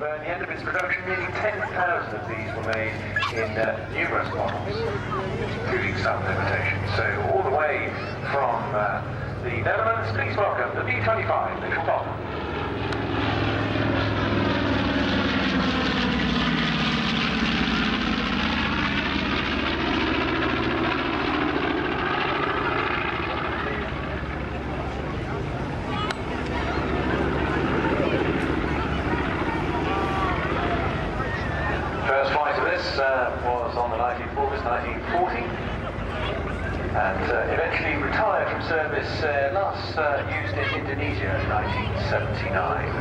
But at the end of its production, nearly 10,000 of these were made in numerous models, including some limitations. So all the way from the Netherlands, please welcome the B-25 Little Bomber. First flight of this was on the 19th of August 1940 and eventually retired from service, last used in Indonesia in 1979.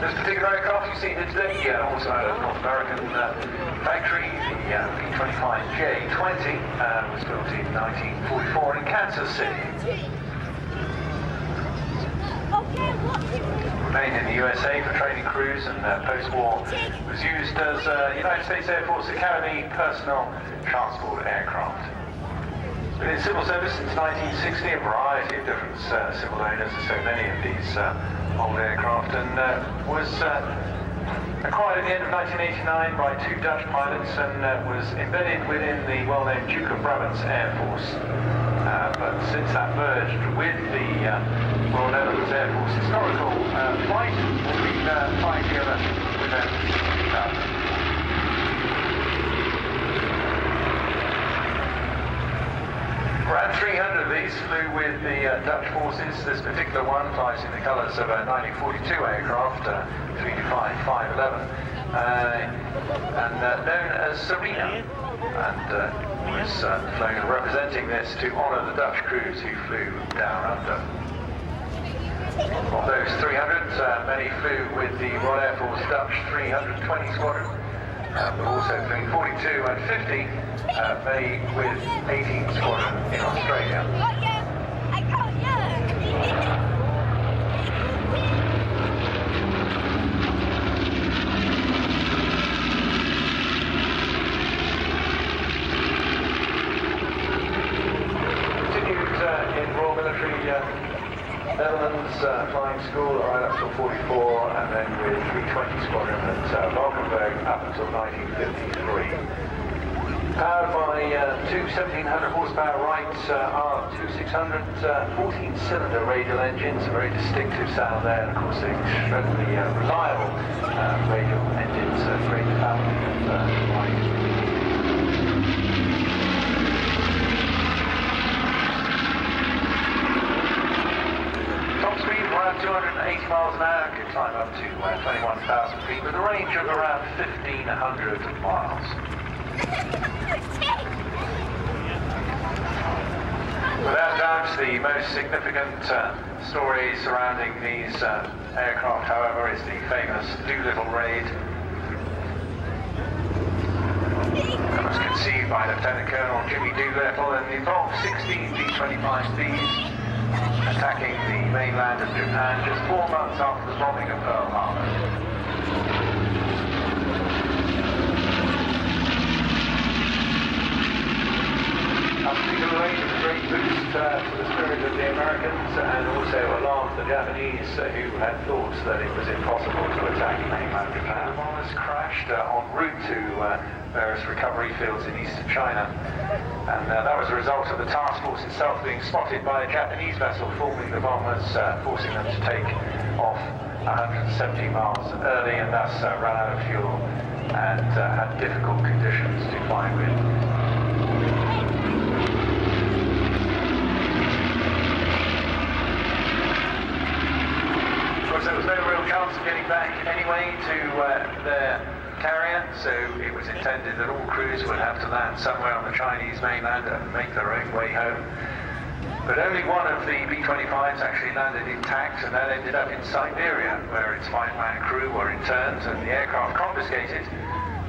This particular aircraft you see here today, also out of North American factory, the B-25J-20, was built in 1944 in Kansas City. Remained in the USA for training crews and post-war was used as United States Air Force Academy personnel transport aircraft. Been in civil service since 1960, a variety of different civil owners, as so many of these old aircraft, and was acquired at the end of 1989 by two Dutch pilots and was embedded within the well-known Duke of Brabant's Air Force. But since that merged with the Royal Netherlands Air Force historical flight, we've been flying together with them since 2000. Around 300 of these flew with the Dutch forces. This particular one flies in the colours of a 1942 aircraft, 325-511, and known as Serena, and was flown representing this to honour the Dutch crews who flew down under. Of those 300, many flew with the Royal Air Force Dutch 320 Squadron, but also between 42 and 50, many with 18 Squadron in Australia. Continued in Royal Military Netherlands Flying School right up till 44, and then with 320 Squadron at Valkenburg up until 1953. Powered by two 1700 horsepower Wright R2600 14-cylinder radial engines, a very distinctive sound there, and of course extremely reliable radial engines, great family of Wright. Top speed of around 280 miles an hour, could climb up to 21,000 feet with a range of around 1,500 miles. Without doubt, the most significant story surrounding these aircraft, however, is the famous Doolittle raid. It was conceived by Lieutenant Colonel Jimmy Doolittle and involved 16 B-25Bs attacking the mainland of Japan just 4 months after the bombing of Pearl Harbor. That particular raid was a great boost to the spirit of the Americans and also alarmed the Japanese who had thought that it was impossible to attack mainland Japan. The bombers crashed en route to various recovery fields in eastern China, and that was a result of the task force itself being spotted by a Japanese vessel forming the bombers, forcing them to take off 170 miles early, and thus ran out of fuel and had difficult conditions to fly with. There was no real chance of getting back anyway to their carrier, so it was intended that all crews would have to land somewhere on the Chinese mainland and make their own way home. But only one of the B-25s actually landed intact, and that ended up in Siberia, where its 5-man crew were interned and the aircraft confiscated.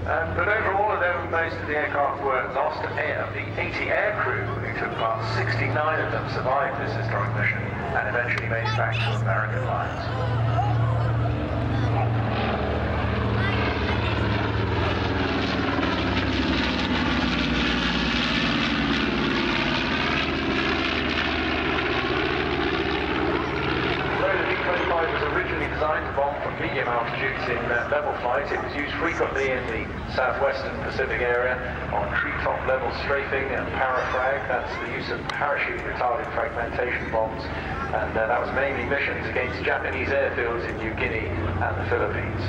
But overall, although most of the aircraft were lost, the 80 air crew who took part, 69 of them survived this historic mission and eventually made it back to American lines. from medium altitudes in level flight. It was used frequently in the southwestern Pacific area on treetop level strafing and parafrag. That's the use of parachute retarded fragmentation bombs, and that was mainly missions against Japanese airfields in New Guinea and the Philippines.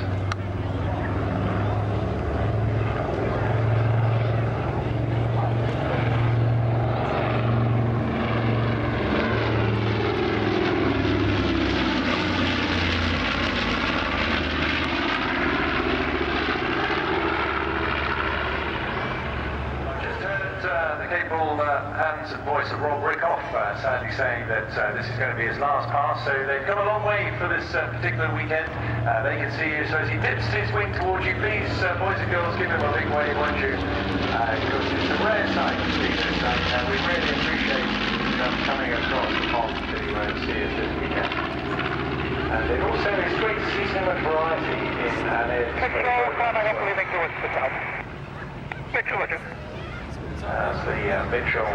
The capable hands and voice of Rob Rickoff, sadly saying that this is going to be his last pass, so they've come a long way for this particular weekend. They can see you, so as he dips his wing towards you, please, boys and girls, give him a big wave, won't you? Because it's a rare sight to see this, and we really appreciate them coming across the pond to see us this weekend. And it also is great to see so much variety in an air. That's the Mitchell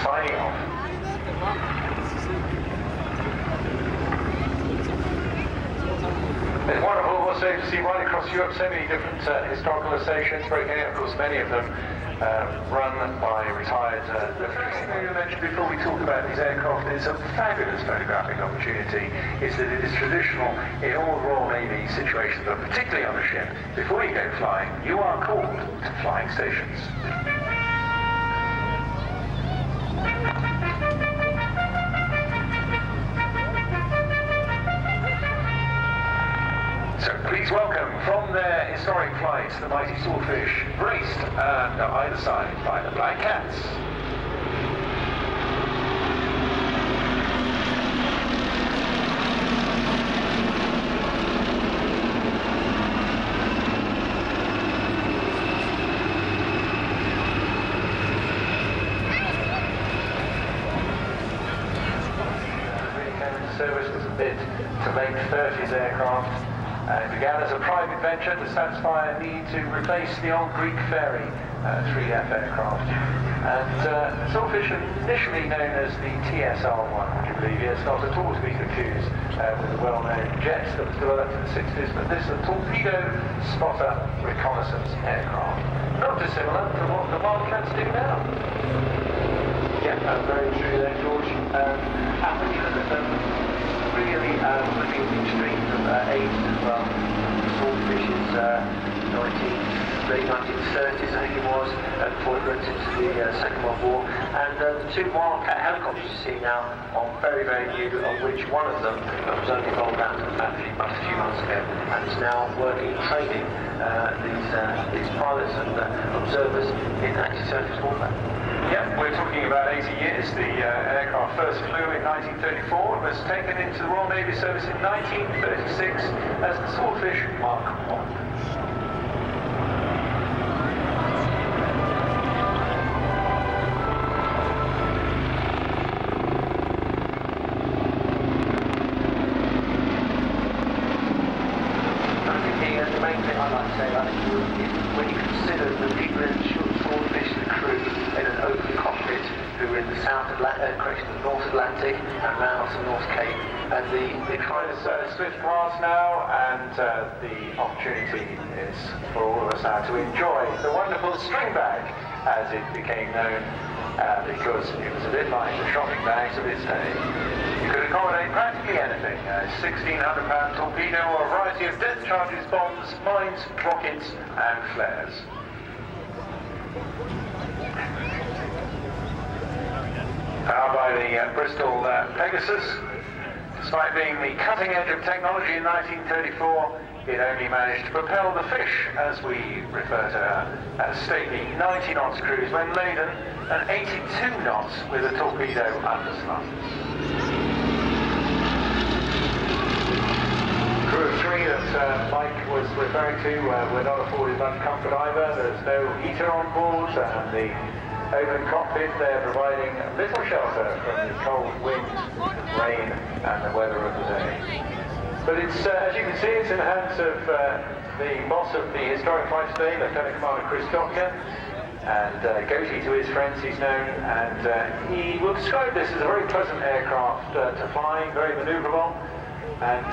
signing off. It's wonderful also to see right across Europe so many different historical stations breaking out. Of course, many of them run by retired military. Something I mentioned before we talk about these aircraft is a fabulous photographic opportunity is that it is traditional in all Royal Navy situations, but particularly on a ship. Before you go flying, you are called to flying stations. So please welcome from their historic flights the mighty Swordfish, braced on either side by the Black Cats. Service was a mid to late 30s aircraft. It began as a private venture to satisfy a need to replace the old Greek ferry 3F aircraft. And Swordfish, initially known as the TSR-1, would you believe? Yes, not at all to be confused with the well-known jet that was developed in the 60s, but this is a torpedo spotter reconnaissance aircraft. Not dissimilar to what the Wildcats do now. Yeah, very true there, George. And when you look at them, really looking at the extremes of age as well. Swordfish is late 1930s, I think it was, before it went into the Second World War. And the two Wildcat helicopters you see now are very, very new, of which one of them was only rolled out to the factory but a few months ago, and is now working and training these pilots and observers in anti-surface warfare. Yeah, we're talking about 80 years. The aircraft first flew in 1934 and was taken into the Royal Navy service in 1936 as the Swordfish Mark I. The main thing I'd like to say about it is when you consider the people in the Swordfish, the crew in an open cockpit who were in the North Atlantic and now to North Cape, and the kind of swift pass now, and the opportunity is for all of us now to enjoy the wonderful string bag, as it became known, because it was a bit like the shopping bags of its day. You could accommodate practically anything, a 1,600-pound torpedo or a variety of depth charges, bombs, mines, rockets and flares. Powered by the Bristol Pegasus, despite being the cutting edge of technology in 1934, it only managed to propel the fish, as we refer to her, at a stately 90 knots cruise when laden and 82 knots with a torpedo underslung. Crew of three that Mike was referring to were not afforded much comfort either. There's no heater on board, and the open cockpit they're providing little shelter from the cold wind, rain and the weather of the day. But it's, as you can see, it's in the hands of the boss of the historic flight today, Lieutenant Commander Chris Doctor, and Goatee to his friends he's known, and he will describe this as a very pleasant aircraft to fly, very manoeuvrable, and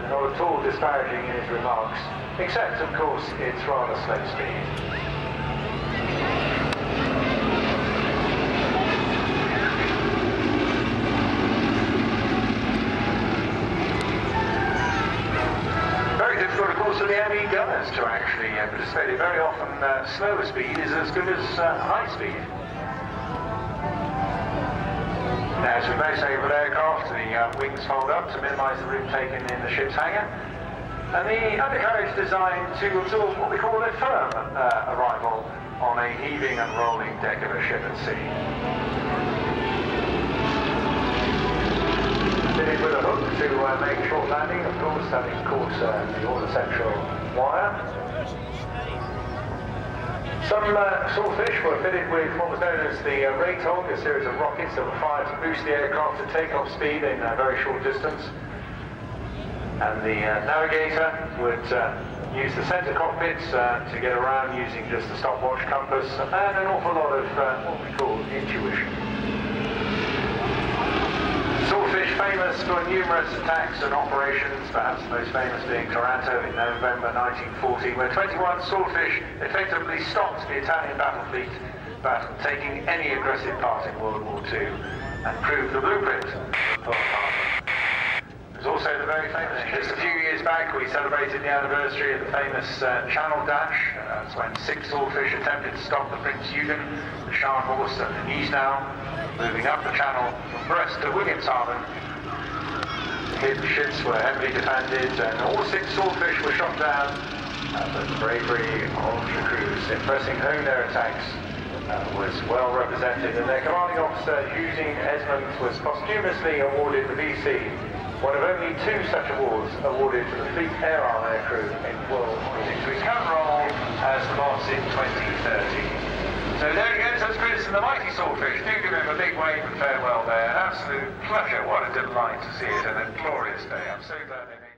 not at all disparaging in his remarks, except of course it's rather slow speed. For the ME gunners to actually participate. Very often slower speed is as good as high speed. Now, it's a very stable aircraft. The wings fold up to minimise the room taken in the ship's hangar. And the undercarriage is designed to absorb what we call a firm arrival on a heaving and rolling deck of a ship at sea. Fitted with a hook to make a short landing, of course, having caught the order central wire. Some swordfish were fitted with what was known as the Raytog, a series of rockets that were fired to boost the aircraft to take-off speed in a very short distance. And the navigator would use the centre cockpits to get around using just a stopwatch compass and an awful lot of what we call intuition. Swordfish famous for numerous attacks and operations, perhaps the most famous being Taranto in November 1940, where 21 swordfish effectively stopped the Italian battle fleet battle taking any aggressive part in World War II and proved the blueprint of Pearl Harbor. There's also the very famous, just a few years back we celebrated the anniversary of the famous Channel Dash. That's when 6 swordfish attempted to stop the Prince Eugen, the Scharnhorst and the Gneisenau, moving up the channel from Brest to Wilhelmshaven. The ships were heavily defended and all 6 swordfish were shot down, but the bravery of the crews in pressing home their attacks was well represented, and their commanding officer, Eugene Esmond, was posthumously awarded the VC, one of only 2 such awards awarded to the Fleet Air Arm aircrew in world history. To his current role as the boss in 2030. So there he goes, that's Chris and the mighty swordfish. Do give him a big wave and farewell there. Absolute pleasure. What a delight to see it, and a glorious day. I'm so glad they made